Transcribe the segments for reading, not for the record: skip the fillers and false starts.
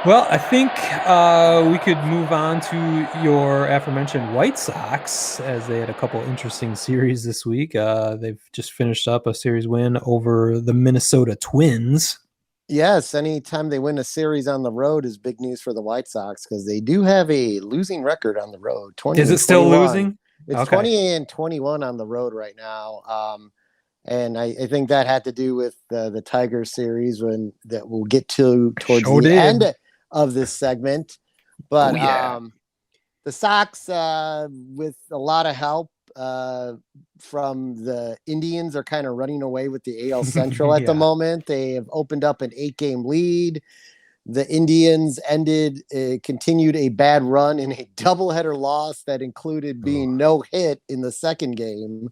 Well, I think we could move on to your aforementioned White Sox, as they had a couple interesting series this week. They've just finished up a series win over the Minnesota Twins. Yes, anytime they win a series on the road is big news for the White Sox because they do have a losing record on the road, 20 Is and it still 21. losing? It's Okay. 20 and 21 on the road right now. And I think that had to do with the Tiger series when that we'll get to towards Sure the did. end of this segment. Oh, But yeah. the Sox, with a lot of help from the Indians, are kind of running away with the AL Central at the Yeah. moment. They have opened up an 8-game lead. The Indians continued a bad run in a doubleheader loss that included Oh. being no hit in the second game.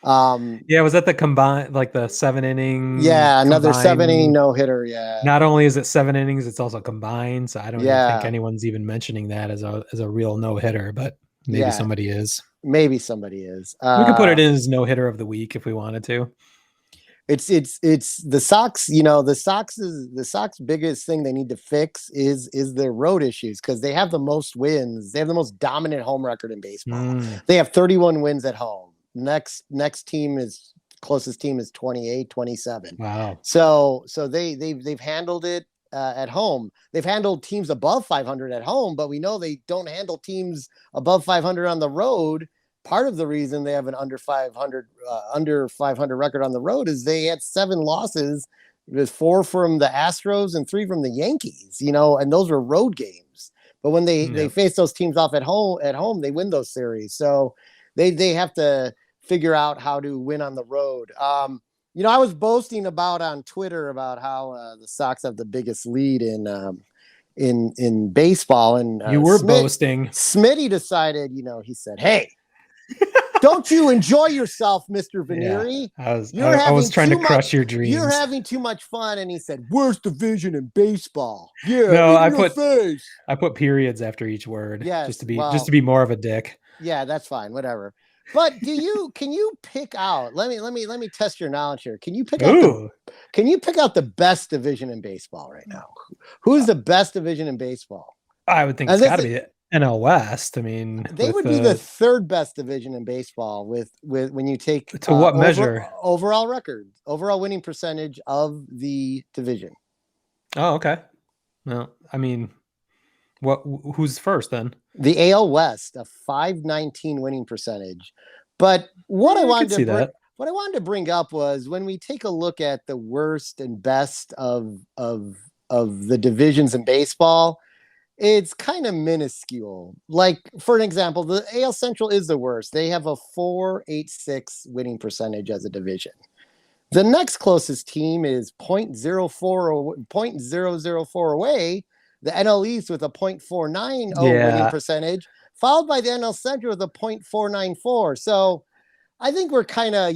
Yeah, was that the combined, like the 7 inning Yeah, another 7 inning combined? no hitter. Yeah, Not only is it 7 innings, it's also combined. So I don't even think yeah, anyone's even mentioning that as a real no hitter, but maybe yeah. somebody is. Maybe somebody is. We could put it in as no hitter of the week if we wanted to. It's the Sox. You know, the Sox biggest thing they need to fix is their road issues because they have the most wins. They have the most dominant home record in baseball. Mm, They have 31 wins at home. Next team is closest team is 28, 27. wow. So they've handled it at home. They've handled teams above 500 at home, but we know they don't handle teams above 500 on the road. Part of the reason they have an under 500 record on the road is they had 7 losses, with 4 from the Astros and 3 from the Yankees. And those were road games. But when they Yeah. face those teams off at home, they win those series. So they have to figure out how to win on the road. I was boasting about on Twitter about how the Sox have the biggest lead in baseball, and You were boasting. Smitty decided, he said, "Hey, don't you enjoy yourself, Mr. Yeah. Veneeri? I was trying to crush your You're dreams. having too much fun." And he said, "Worst division in baseball." Yeah, No, in your face. I put periods after each word Yes. just to Well, be more of a dick. yeah, that's fine. Whatever. But can you pick out? Let me test your knowledge here. Ooh. Can you pick out the best division in baseball right now? Who's the best division in baseball? I would think And it's this got to be NL West. I mean, they with would be the third best division in baseball with when you take to what measure? overall record, overall winning percentage of the division. Oh, okay. Well, I mean, what who's first then? The AL West, a 519 winning percentage. But I could see that. what I wanted to bring up was when we take a look at the worst and best of the divisions in baseball, it's kind of minuscule. Like, for an example, the AL Central is the worst. They have a 486 winning percentage as a division. The next closest team is .004 away, the NL East with a .490 winning Yeah. percentage, followed by the NL Central with a .494. So I think we're kind of,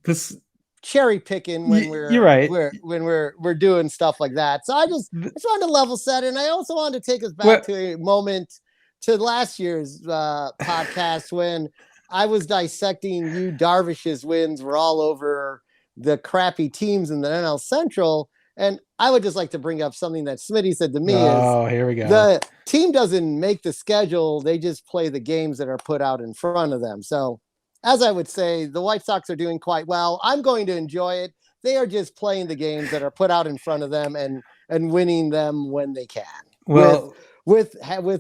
This cherry picking when you're right. we're doing stuff like that. So I just wanted to level set, and I also wanted to take us back What to a moment to last year's podcast when I was dissecting you Darvish's wins were all over the crappy teams in the NL Central. And I would just like to bring up something that Smitty said to me is Oh, here we go. the team doesn't make the schedule. They just play the games that are put out in front of them. So as I would say, the White Sox are doing quite well. I'm going to enjoy it. They are just playing the games that are put out in front of them and winning them when they can. With Well, with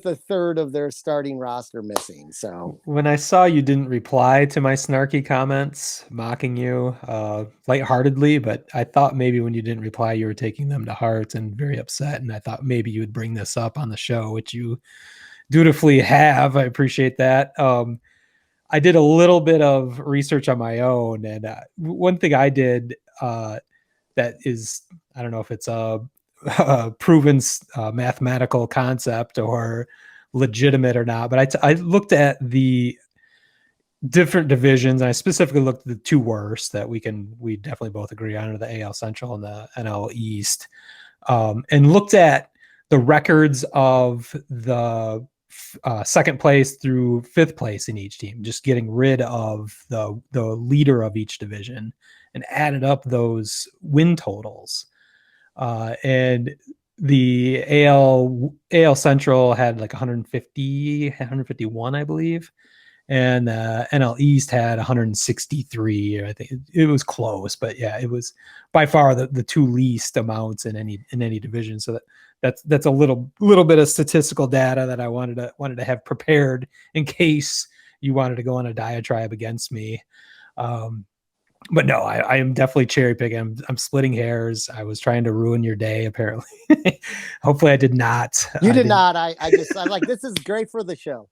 a third of their starting roster missing. So when I saw you didn't reply to my snarky comments mocking you lightheartedly, but I thought maybe when you didn't reply, you were taking them to heart and very upset. And I thought maybe you would bring this up on the show, which you dutifully have. I appreciate that. I did a little bit of research on my own, and one thing I did that is, I don't know if it's a proven mathematical concept or legitimate or not, but I looked at the different divisions, and I specifically looked at the two worst that we definitely both agree on, are the AL Central and the NL East, and looked at the records of the second place through fifth place in each team, just getting rid of the leader of each division, and added up those win totals. And the AL Central had like 150, 151, I believe, and NL East had 163. I think it was close, but yeah, it was by far the two least amounts in any division. So that's a little bit of statistical data that I wanted to have prepared in case you wanted to go on a diatribe against me. But no, I am definitely cherry picking. I'm splitting hairs. I was trying to ruin your day, apparently. Hopefully, I did not. You did not. I'm like, this is great for the show.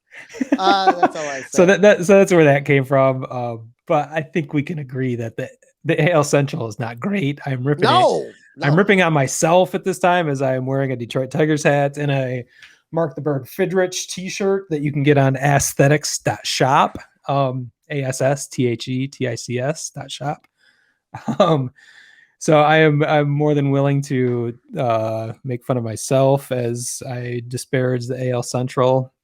That's all I said. So that's where that came from. But I think we can agree that the AL Central is not great. I'm ripping I'm ripping on myself at this time as I am wearing a Detroit Tigers hat and a Mark the Bird Fidrich t-shirt that you can get on aesthetics.shop. ASSTHETICS.shop. So I'm more than willing to make fun of myself as I disparage the AL Central.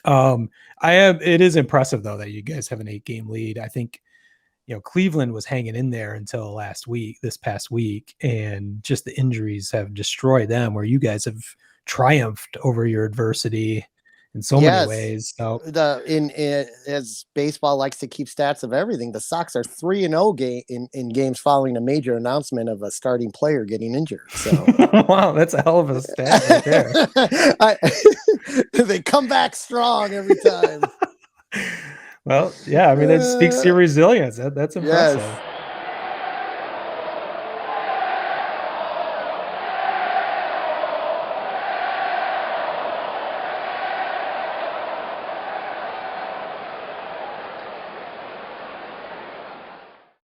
It is impressive though that you guys have an 8-game lead. I think Cleveland was hanging in there until this past week, and just the injuries have destroyed them, where you guys have triumphed over your adversity in so many ways. So as baseball likes to keep stats of everything, the Sox are 3-0 in games following a major announcement of a starting player getting injured. So wow, that's a hell of a stat right there. They come back strong every time. Well, yeah, I mean, that speaks to your resilience. That's impressive. Yes.